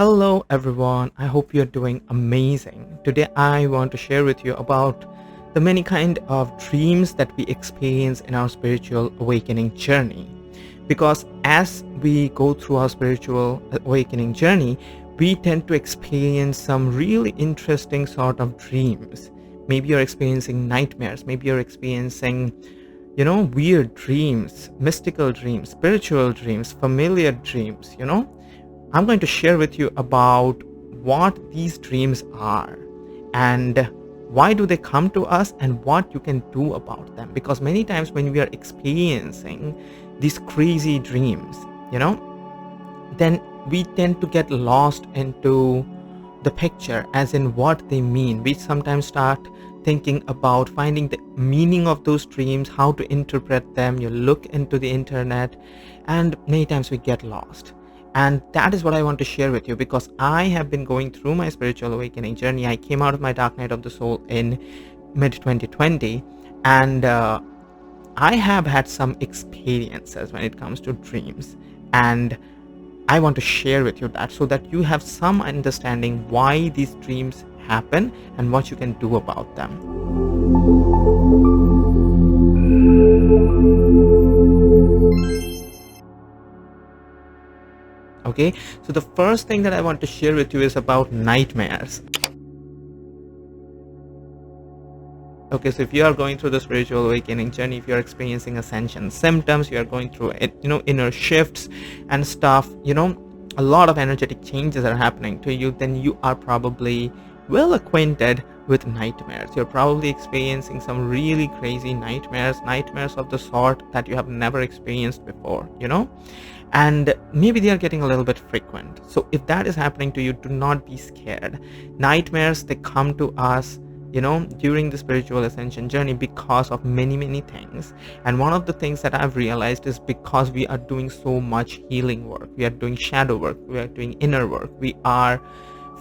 Hello everyone, I hope you're doing amazing. Today I want to share with you about the many kind of dreams that we experience in our spiritual awakening journey. Because as we go through our spiritual awakening journey, we tend to experience some really interesting sort of dreams. Maybe you're experiencing nightmares, maybe you're experiencing weird dreams, mystical dreams, spiritual dreams, familiar dreams. I'm going to share with you about what these dreams are and why do they come to us and what you can do about them. Because many times when we are experiencing these crazy dreams, you know, then we tend to get lost into the picture as in what they mean. We sometimes start thinking about finding the meaning of those dreams, how to interpret them. You look into the internet and many times we get lost. And that is what I want to share with you, because I have been going through my spiritual awakening journey. I came out of my dark night of the soul in mid 2020, and I have had some experiences when it comes to dreams, and I want to share with you that so that you have some understanding why these dreams happen and what you can do about them. Okay, so the first thing that I want to share with you is about nightmares. Okay, so if you are going through the spiritual awakening journey, if you're experiencing ascension symptoms, you are going through it, inner shifts and stuff, a lot of energetic changes are happening to you, then you are probably well acquainted with nightmares. You're probably experiencing some really crazy nightmares of the sort that you have never experienced before, and maybe they are getting a little bit frequent. So if that is happening to you, do not be scared. Nightmares, they come to us during the spiritual ascension journey because of many things. And one of the things that I've realized is because we are doing so much healing work, we are doing shadow work, we are doing inner work, we are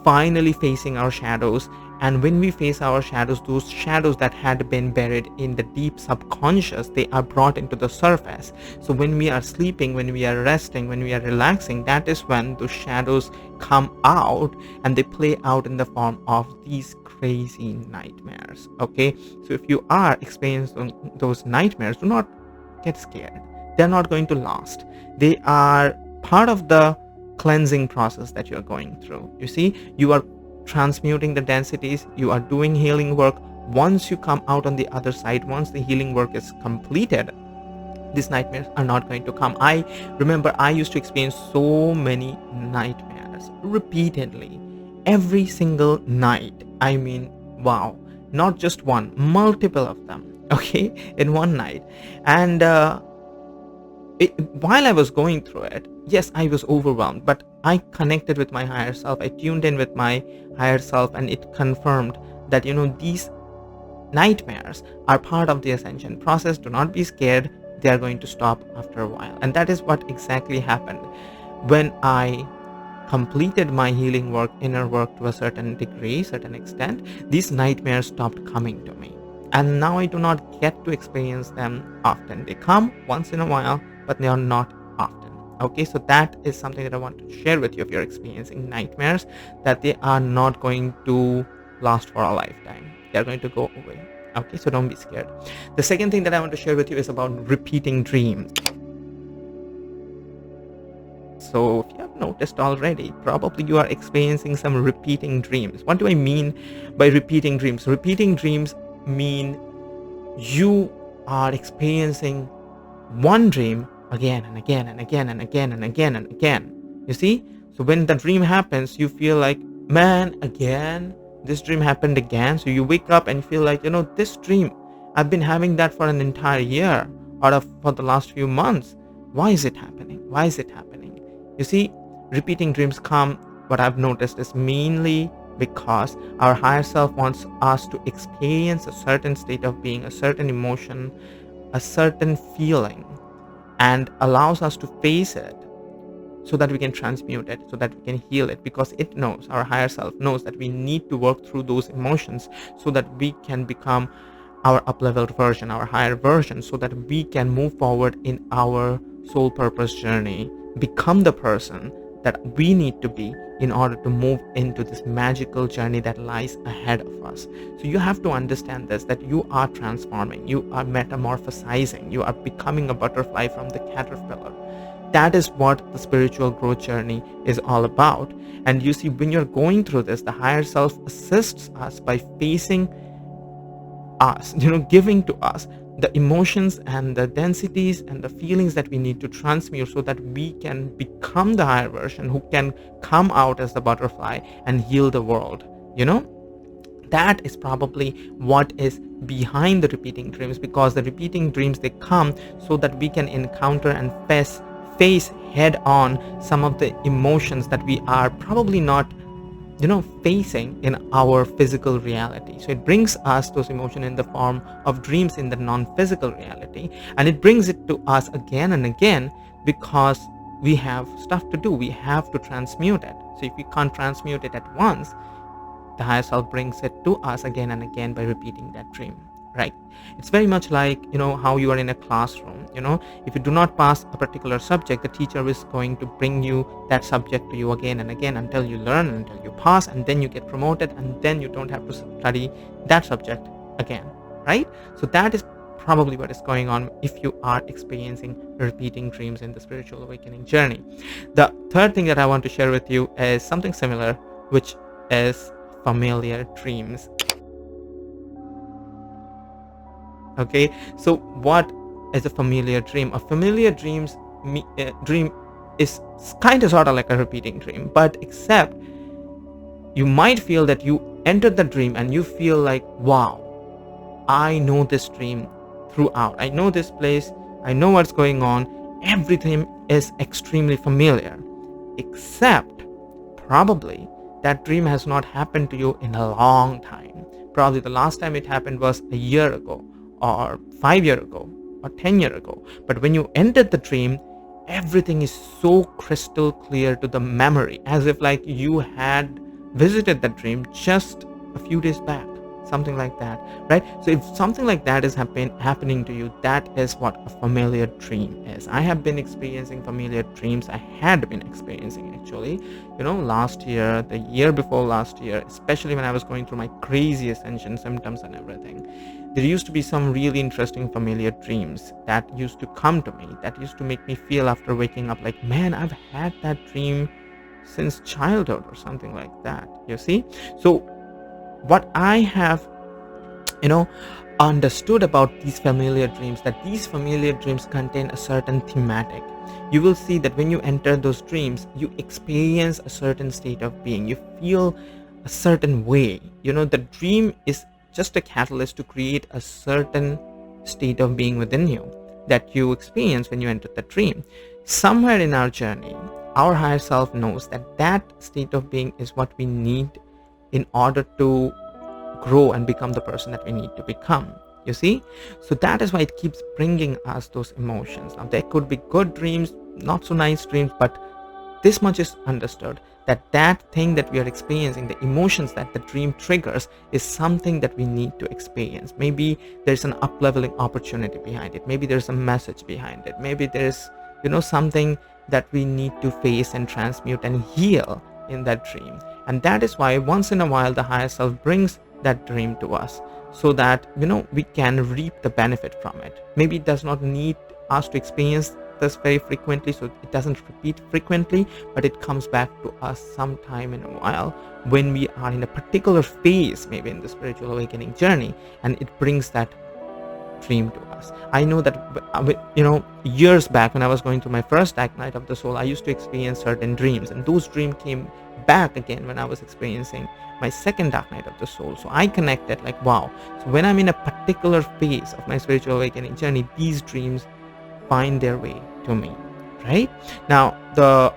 finally facing our shadows. And when we face our shadows, those shadows that had been buried in the deep subconscious, they are brought into the surface. So when we are sleeping, when we are resting, when we are relaxing, that is when those shadows come out, and they play out in the form of these crazy nightmares. Okay, so if you are experiencing those nightmares, do not get scared. They're not going to last. They are part of the cleansing process that you're going through. You see, you are transmuting the densities, you are doing healing work. Once you come out on the other side, once the healing work is completed, these nightmares are not going to come. I remember I used to experience so many nightmares repeatedly, every single night. I mean, wow, not just one, multiple of them, okay, in one night. And while I was going through it, yes, I was overwhelmed, but I connected with my higher self. I tuned in with my higher self, and it confirmed that, these nightmares are part of the ascension process. Do not be scared. They are going to stop after a while. And that is what exactly happened. When I completed my healing work, inner work to a certain degree, certain extent, these nightmares stopped coming to me. And now I do not get to experience them often. They come once in a while, but they are not often. Okay, so that is something that I want to share with you. If you're experiencing nightmares, that they are not going to last for a lifetime. They're going to go away. Okay, so don't be scared. The second thing that I want to share with you is about repeating dreams. So if you have noticed already, probably you are experiencing some repeating dreams. What do I mean by repeating dreams? Repeating dreams mean you are experiencing one dream again and again and again and again and again and again. You see? So when the dream happens, you feel like, man, again, this dream happened again. So you wake up and feel like, this dream, I've been having that for an entire year or for the last few months. Why is it happening? Why is it happening? You see, repeating dreams come, what I've noticed is mainly because our higher self wants us to experience a certain state of being, a certain emotion, a certain feeling, and allows us to face it so that we can transmute it, so that we can heal it, because it knows, our higher self knows, that we need to work through those emotions so that we can become our up-leveled version, our higher version, so that we can move forward in our soul purpose journey, become the person that we need to be in order to move into this magical journey that lies ahead of us. So you have to understand this, that you are transforming, you are metamorphosizing, you are becoming a butterfly from the caterpillar. That is what the spiritual growth journey is all about. And you see, when you're going through this, the higher self assists us by facing us, giving to us the emotions and the densities and the feelings that we need to transmute, so that we can become the higher version who can come out as the butterfly and heal the world. That is probably what is behind the repeating dreams, because the repeating dreams, they come so that we can encounter and face head on some of the emotions that we are probably not facing in our physical reality. So it brings us those emotions in the form of dreams in the non-physical reality, and it brings it to us again and again, because we have stuff to do. We have to transmute it. So if we can't transmute it at once, the higher self brings it to us again and again by repeating that dream, right? It's very much like how you are in a classroom. If you do not pass a particular subject, the teacher is going to bring you that subject to you again and again until you learn, until you pass, and then you get promoted, and then you don't have to study that subject again, right? So that is probably what is going on if you are experiencing repeating dreams in the spiritual awakening journey. The third thing that I want to share with you is something similar, which is familiar dreams. Okay, so what is a familiar dream? A familiar dream is kind of sort of like a repeating dream, but except you might feel that you entered the dream and you feel like, wow, I know this dream throughout. I know this place. I know what's going on. Everything is extremely familiar, except probably that dream has not happened to you in a long time. Probably the last time it happened was a year ago, or 5 years ago, or 10 years ago. But when you entered the dream, everything is so crystal clear to the memory, as if like you had visited that dream just a few days back, something like that, right? So if something like that is happening to you, that is what a familiar dream is. I have been experiencing familiar dreams. I had been experiencing, actually, last year, the year before last year, especially when I was going through my crazy ascension symptoms and everything. There used to be some really interesting familiar dreams that used to come to me, that used to make me feel after waking up like, man, I've had that dream since childhood or something like that, you see? So what I have understood about these familiar dreams, that these familiar dreams contain a certain thematic. You will see that when you enter those dreams, you experience a certain state of being, you feel a certain way. The dream is just a catalyst to create a certain state of being within you that you experience when you enter the dream. Somewhere in our journey, our higher self knows that that state of being is what we need in order to grow and become the person that we need to become, you see? So that is why it keeps bringing us those emotions. Now, there could be good dreams, not so nice dreams, but this much is understood, that that thing that we are experiencing, the emotions that the dream triggers, is something that we need to experience. Maybe there's an up-leveling opportunity behind it. Maybe there's a message behind it. Maybe there's something that we need to face and transmute and heal in that dream. And that is why once in a while the higher self brings that dream to us, so that we can reap the benefit from it. Maybe it does not need us to experience this very frequently, so it doesn't repeat frequently, but it comes back to us sometime in a while when we are in a particular phase, maybe in the spiritual awakening journey, and it brings that dream to us. I know that years back, when I was going through my first dark night of the soul, I used to experience certain dreams, and those dreams came back again when I was experiencing my second dark night of the soul. So I connected like, wow, so when I'm in a particular phase of my spiritual awakening journey, these dreams find their way to me, right? Now, the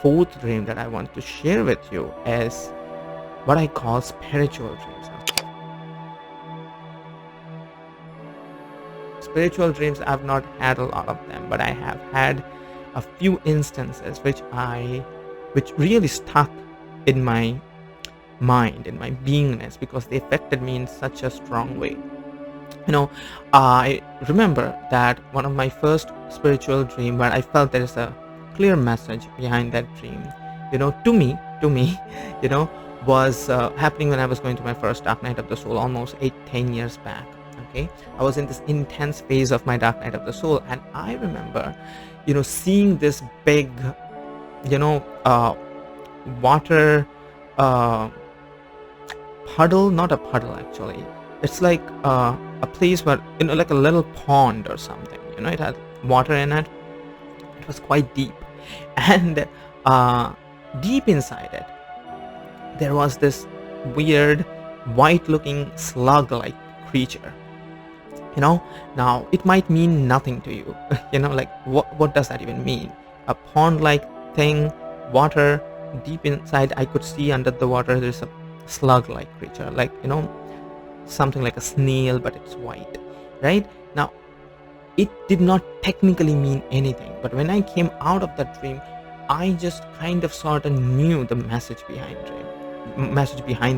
fourth dream that I want to share with you is what I call spiritual dreams. Spiritual dreams, I've not had a lot of them, but I have had a few instances which really stuck in my mind, in my beingness, because they affected me in such a strong way. I remember that one of my first spiritual dream, where I felt there is a clear message behind that dream, to me, you know, was happening when I was going to my first dark night of the soul almost 8-10 years back. Okay, I was in this intense phase of my dark night of the soul, and I remember, seeing this big, you know, water uh, puddle, not a puddle actually. It's like a place where, like a little pond or something. It had water in it. It was quite deep, and uh, deep inside it, there was this weird, white-looking slug-like creature. Now it might mean nothing to you. Like what does that even mean? A pond-like thing, water, deep inside. I could see under the water there's a slug-like creature, like something like a snail, but it's white, right? Now it did not technically mean anything, but when I came out of that dream, I just kind of sort of knew the message behind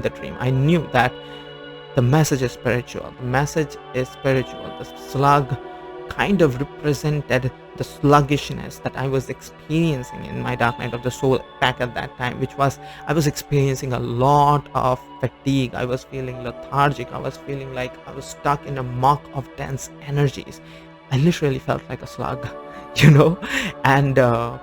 the dream. I knew that the message is spiritual. The message is spiritual. The slug kind of represented the sluggishness that I was experiencing in my dark night of the soul back at that time, which was, I was experiencing a lot of fatigue. I was feeling lethargic. I was feeling like I was stuck in a muck of dense energies. I literally felt like a slug, and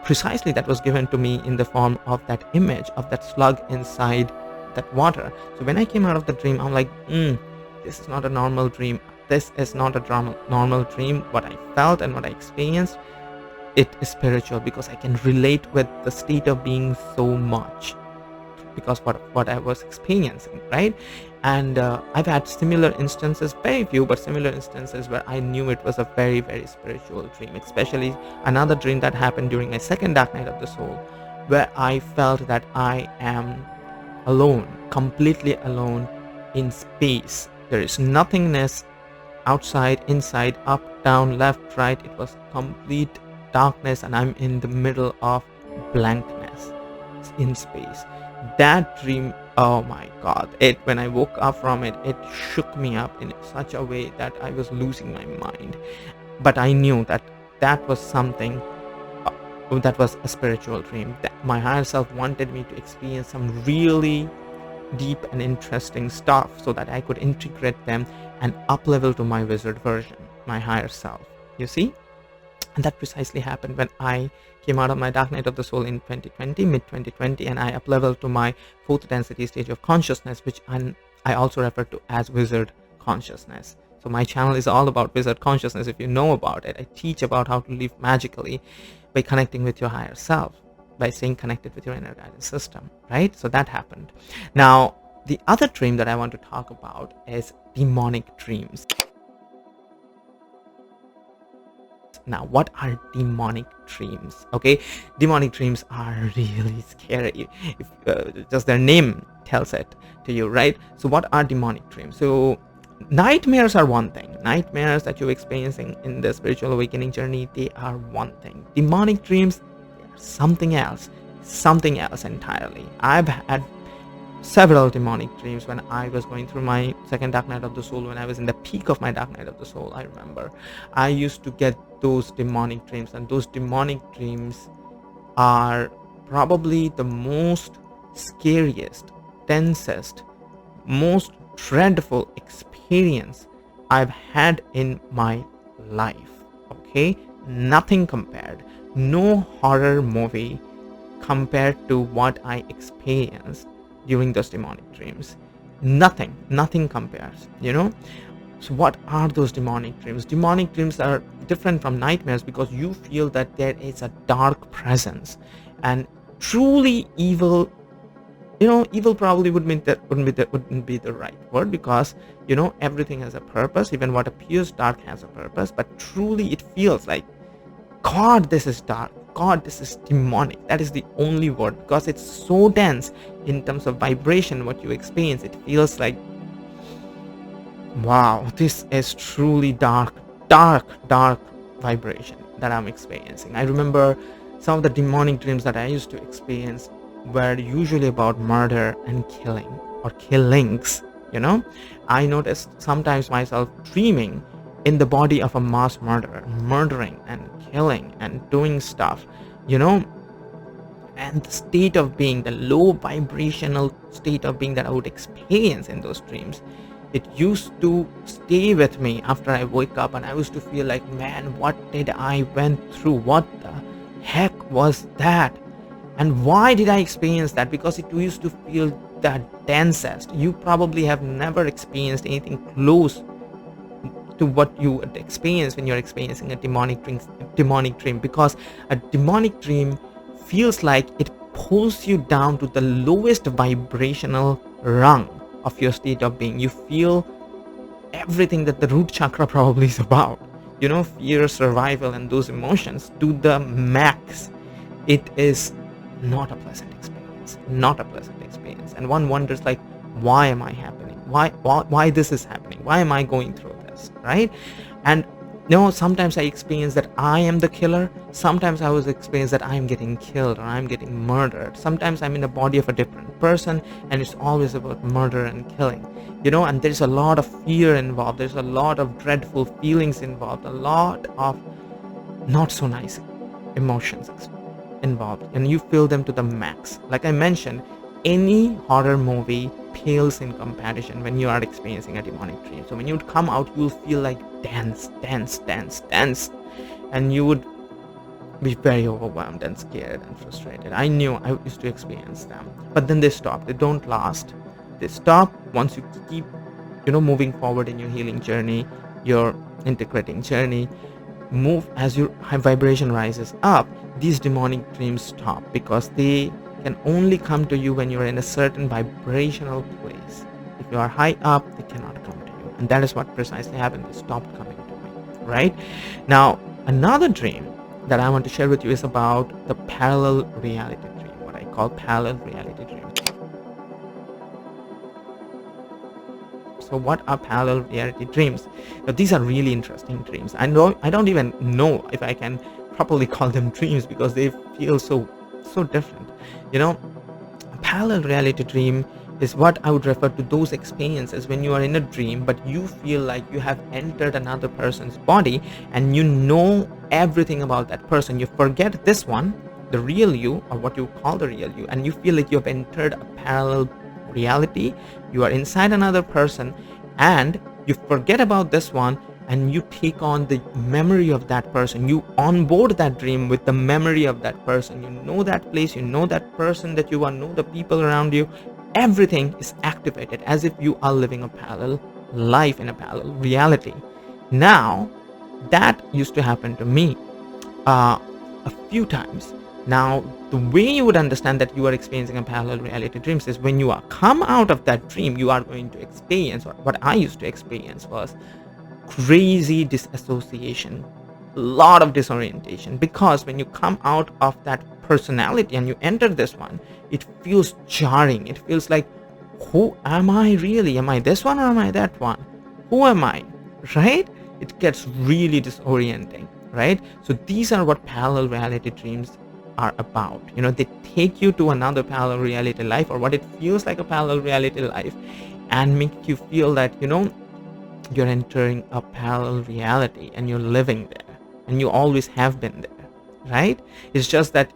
precisely that was given to me in the form of that image of that slug inside that water. So when I came out of the dream, I'm like, this is not a normal dream. This is not a normal dream. What I felt and what I experienced, it is spiritual, because I can relate with the state of being so much, because what I was experiencing, right? And I've had similar instances, very few, but similar instances where I knew it was a very, very spiritual dream. Especially another dream that happened during my second dark night of the soul, where I felt that I am alone, completely alone in space. There is nothingness outside, inside, up, down, left, right. It was complete darkness, and I'm in the middle of blankness in space. That dream, oh my god, when I woke up from it, it shook me up in such a way that I was losing my mind. But I knew that was something, that was a spiritual dream, that my higher self wanted me to experience some really deep and interesting stuff, so that I could integrate them and up level to my wizard version, my higher self, you see. And that precisely happened when I came out of my dark night of the soul in 2020, mid 2020, and I up leveled to my fourth density stage of consciousness, which I also refer to as wizard consciousness. So my channel is all about wizard consciousness. If you know about it, I teach about how to live magically by connecting with your higher self, by staying connected with your inner guidance system, right? So that happened. Now, the other dream that I want to talk about is demonic dreams. Now, what are demonic dreams? Okay, demonic dreams are really scary. If just their name tells it to you, right? So what are demonic dreams? So nightmares are one thing. Nightmares that you're experiencing in the spiritual awakening journey, they are one thing. Demonic dreams, they are something else entirely. I've had several demonic dreams when I was going through my second dark night of the soul. When I was in the peak of my dark night of the soul, I remember I used to get those demonic dreams, and those demonic dreams are probably the most scariest, tensest, most dreadful experience I've had in my life. Okay, nothing compared, no horror movie compared to what I experienced during those demonic dreams. Nothing compares, So what are those demonic dreams? Demonic dreams are different from nightmares because you feel that there is a dark presence, and truly evil. Evil probably wouldn't be the right word, because everything has a purpose. Even what appears dark has a purpose. But truly, it feels like, God, this is dark. God, this is demonic. That is the only word, because it's so dense in terms of vibration. What you experience, it feels like, wow, this is truly dark vibration that I'm experiencing. I remember some of the demonic dreams that I used to experience were usually about murder and killing, or killings. I noticed sometimes myself dreaming in the body of a mass murderer, murdering and killing and doing stuff, and the state of being, the low vibrational state of being that I would experience in those dreams, it used to stay with me after I wake up, and I used to feel like, man, what did I went through? What the heck was that? And why did I experience that? Because it used to feel the densest. You probably have never experienced anything close to what you would experience when you're experiencing a demonic dream, because a demonic dream feels like it pulls you down to the lowest vibrational rung of your state of being. You feel everything that the root chakra probably is about, fear, survival, and those emotions to the max. It is not a pleasant experience, not a pleasant experience. And one wonders, like, why am I happening? Why this is happening? Why am I going through this, right? And sometimes I experience that I am the killer. Sometimes I was experience that I'm getting killed or I'm getting murdered. Sometimes I'm in the body of a different person, and it's always about murder and killing, and there's a lot of fear involved. There's a lot of dreadful feelings involved, a lot of not so nice emotions involved, and you feel them to the max. Like I mentioned, any horror movie pales in comparison when you are experiencing a demonic dream. So when you would come out, you'll feel like dense, and you would be very overwhelmed and scared and frustrated. I knew I used to experience them, but then they stop. They don't last. They stop once you keep moving forward in your healing journey, your integrating journey. Move as your high vibration rises up. These demonic dreams stop, because they can only come to you when you're in a certain vibrational place. If you are high up, they cannot come to you, and that is what precisely happened. They stopped coming to me. Right now, another dream that I want to share with you is about the parallel reality dream, what I call parallel reality dream. So what are parallel reality dreams? Now, these are really interesting dreams. I don't even know if I can properly call them dreams, because they feel so different. A parallel reality dream is what I would refer to those experiences when you are in a dream, but you feel like you have entered another person's body and you know everything about that person. You forget this one, the real you, or what you call the real you, and you feel like you have entered a parallel reality. You are inside another person, and you forget about this one, and you take on the memory of that person. You onboard that dream with the memory of that person. You know that place, you know that person that you are, know the people around you. Everything is activated as if you are living a parallel life in a parallel reality. Now, that used to happen to me a few times. Now, the way you would understand that you are experiencing a parallel reality dreams is when you are come out of that dream, you are going to experience, or what I used to experience was crazy disassociation, a lot of disorientation, because when you come out of that personality and you enter this one, it feels jarring. It feels like, who am I really? Am I this one or am I that one? Who am I? Right? It gets really disorienting, right? So these are what parallel reality dreams are about. They take you to another parallel reality life, or what it feels like a parallel reality life, and make you feel that you're entering a parallel reality and you're living there, and you always have been there, right? It's just that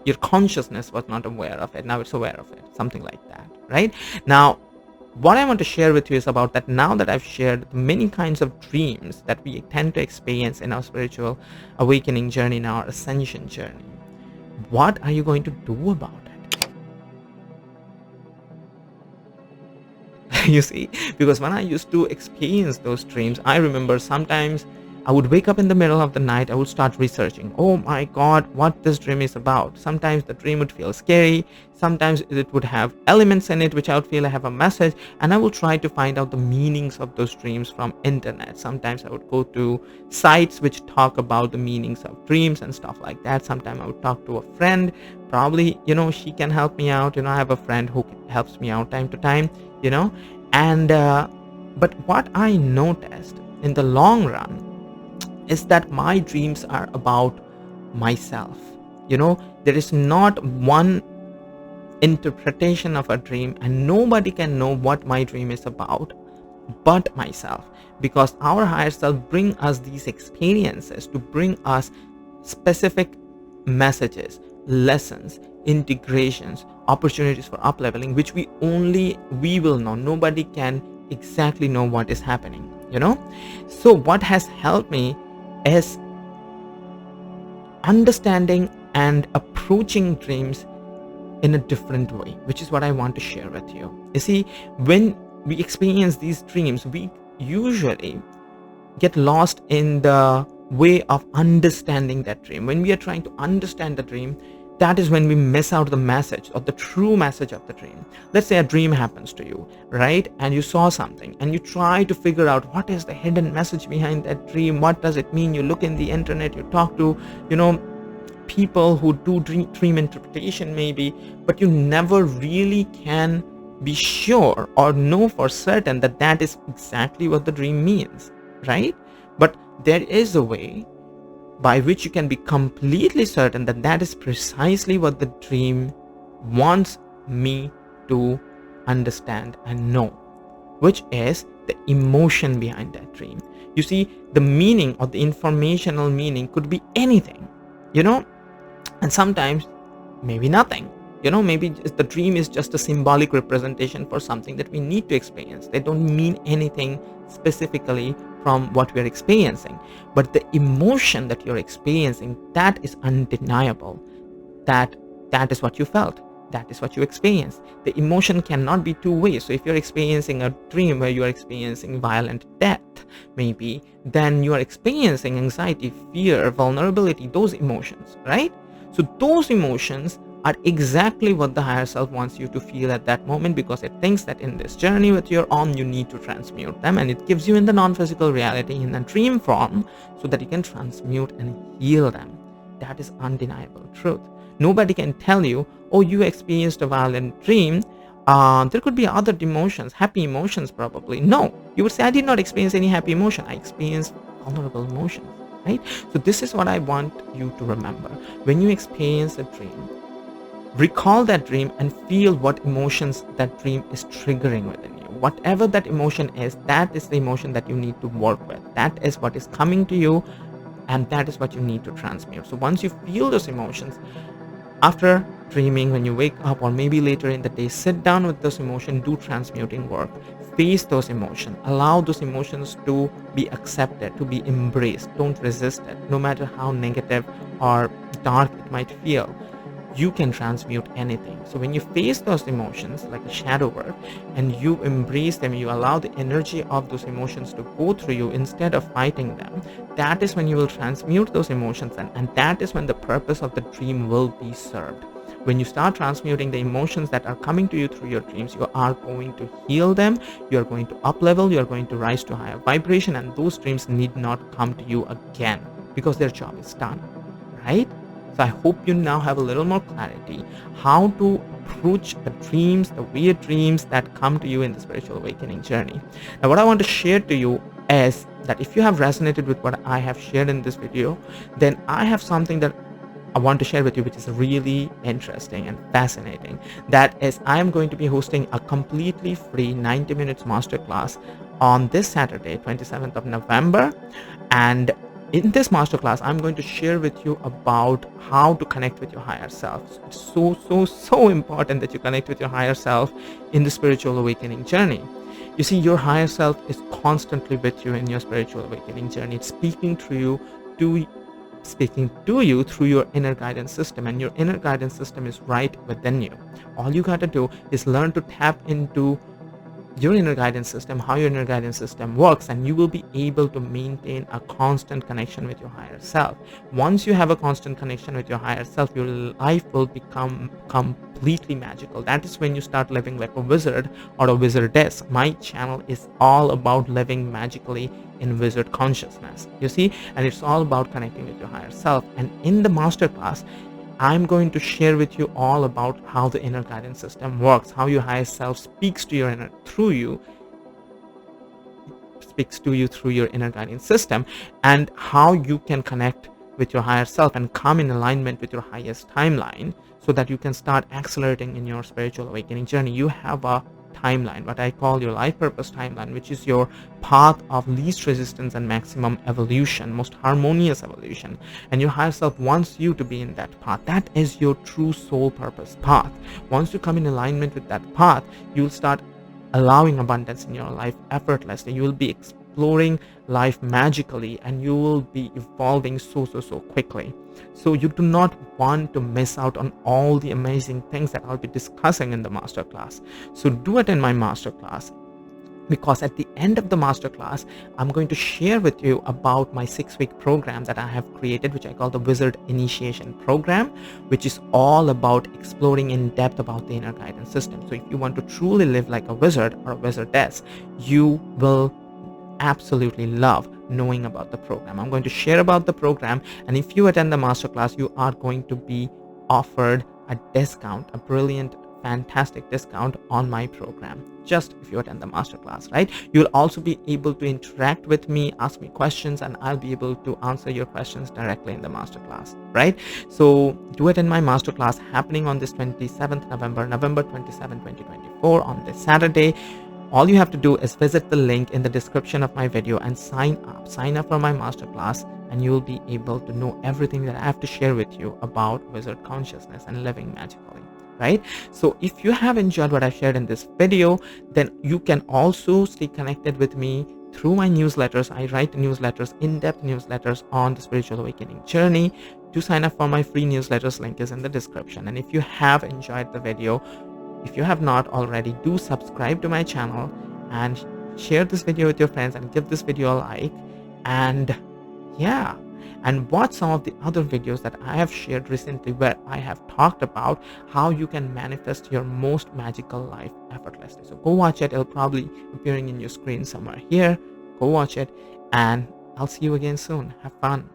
your consciousness was not aware of it. Now it's aware of it, something like that, right? Now, what I want to share with you is about that. Now that I've shared many kinds of dreams that we tend to experience in our spiritual awakening journey, in our ascension journey, what are you going to do about it? You see, because when I used to experience those dreams, I remember sometimes I would wake up in the middle of the night. I would start researching, oh my god, what this dream is about. Sometimes the dream would feel scary, sometimes it would have elements in it which I would feel I have a message, and I would try to find out the meanings of those dreams from internet. Sometimes I would go to sites which talk about the meanings of dreams and stuff like that. Sometimes I would talk to a friend, probably she can help me out. I have a friend who helps me out time to time, and but what I noticed in the long run is that my dreams are about myself. There is not one interpretation of a dream, and nobody can know what my dream is about but myself, because our higher self bring us these experiences to bring us specific messages, lessons, integrations, opportunities for up leveling, which we will know. Nobody can exactly know what is happening, so what has helped me is understanding and approaching dreams in a different way, which is what I want to share with you. You see, when we experience these dreams, we usually get lost in the way of understanding that dream. When we are trying to understand the dream, that is when we miss out the message or the true message of the dream. Let's say a dream happens to you, right? And you saw something and you try to figure out what is the hidden message behind that dream. What does it mean? You look in the internet, you talk to, people who do dream interpretation maybe, but you never really can be sure or know for certain that that is exactly what the dream means, right? But there is a way by which you can be completely certain that that is precisely what the dream wants me to understand and know, which is the emotion behind that dream. You see, the meaning or the informational meaning could be anything, and sometimes maybe nothing. Maybe the dream is just a symbolic representation for something that we need to experience. They don't mean anything specifically from what we are experiencing, but the emotion that you're experiencing, that is undeniable. That is what you felt. That is what you experienced. The emotion cannot be two ways. So if you're experiencing a dream where you are experiencing violent death, maybe, then you are experiencing anxiety, fear, vulnerability, those emotions, right? So those emotions are exactly what the higher self wants you to feel at that moment, because it thinks that in this journey with your own, you need to transmute them, and it gives you in the non-physical reality in a dream form so that you can transmute and heal them. That is undeniable truth. Nobody can tell you, oh, you experienced a violent dream. There could be other emotions, happy emotions probably. No, you would say, I did not experience any happy emotion. I experienced vulnerable emotions, right? So this is what I want you to remember. When you experience a dream, recall that dream and feel what emotions that dream is triggering within you. Whatever that emotion is, that is the emotion that you need to work with. That is what is coming to you, and that is what you need to transmute. So once you feel those emotions, after dreaming, when you wake up or maybe later in the day, sit down with those emotions, do transmuting work, face those emotions, allow those emotions to be accepted, to be embraced. Don't resist it, no matter how negative or dark it might feel. You can transmute anything. So when you face those emotions like a shadow work and you embrace them, you allow the energy of those emotions to go through you instead of fighting them, that is when you will transmute those emotions, and that is when the purpose of the dream will be served. When you start transmuting the emotions that are coming to you through your dreams, you are going to heal them, you are going to up level, you are going to rise to higher vibration, and those dreams need not come to you again because their job is done, right? So I hope you now have a little more clarity how to approach the dreams, the weird dreams that come to you in the spiritual awakening journey. Now, what I want to share to you is that if you have resonated with what I have shared in this video, then I have something that I want to share with you, which is really interesting and fascinating. That is, I am going to be hosting a completely free 90 minutes masterclass on this Saturday, 27th of November. And in this masterclass, I'm going to share with you about how to connect with your higher self. It's so important that you connect with your higher self in the spiritual awakening journey. You see, your higher self is constantly with you in your spiritual awakening journey. It's speaking to you through your inner guidance system, and your inner guidance system is right within you. All you got to do is learn to tap into your inner guidance system, how your inner guidance system works, and you will be able to maintain a constant connection with your higher self. Once you have a constant connection with your higher self, your life will become completely magical. That is when you start living like a wizard or a wizardess. My channel is all about living magically in wizard consciousness, you see, and it's all about connecting with your higher self. And in the masterclass, I'm going to share with you all about how the inner guidance system works, how your higher self speaks to your through your inner guidance system, and how you can connect with your higher self and come in alignment with your highest timeline so that you can start accelerating in your spiritual awakening journey. You have a timeline, what I call your life purpose timeline, which is your path of least resistance and maximum evolution, most harmonious evolution, and your higher self wants you to be in that path. That is your true soul purpose path. Once you come in alignment with that path, you'll start allowing abundance in your life effortlessly. You will be exploring life magically, and you will be evolving so quickly. So you do not want to miss out on all the amazing things that I'll be discussing in the masterclass. So do attend my masterclass, because at the end of the masterclass, I'm going to share with you about my 6-week program that I have created, which I call the Wizard Initiation Program, which is all about exploring in depth about the inner guidance system. So if you want to truly live like a wizard or a wizardess, you will absolutely love knowing about the program. I'm going to share about the program, and if you attend the masterclass, you are going to be offered a discount, a brilliant, fantastic discount on my program, just if you attend the masterclass, right? You'll also be able to interact with me, ask me questions, and I'll be able to answer your questions directly in the masterclass, right? So do attend my masterclass happening on this 27th November 27, 2024, on this Saturday. All you have to do is visit the link in the description of my video and sign up for my masterclass, and you'll be able to know everything that I have to share with you about wizard consciousness and living magically, right? So if you have enjoyed what I shared in this video, then you can also stay connected with me through my newsletters. I write newsletters, in-depth newsletters on the spiritual awakening journey. To sign up for my free newsletters, link is in the description. And if you have enjoyed the video, if you have not already, do subscribe to my channel and share this video with your friends and give this video a like. And yeah, and watch some of the other videos that I have shared recently, where I have talked about how you can manifest your most magical life effortlessly. So go watch it. It'll probably be appearing in your screen somewhere here. Go watch it, and I'll see you again soon. Have fun.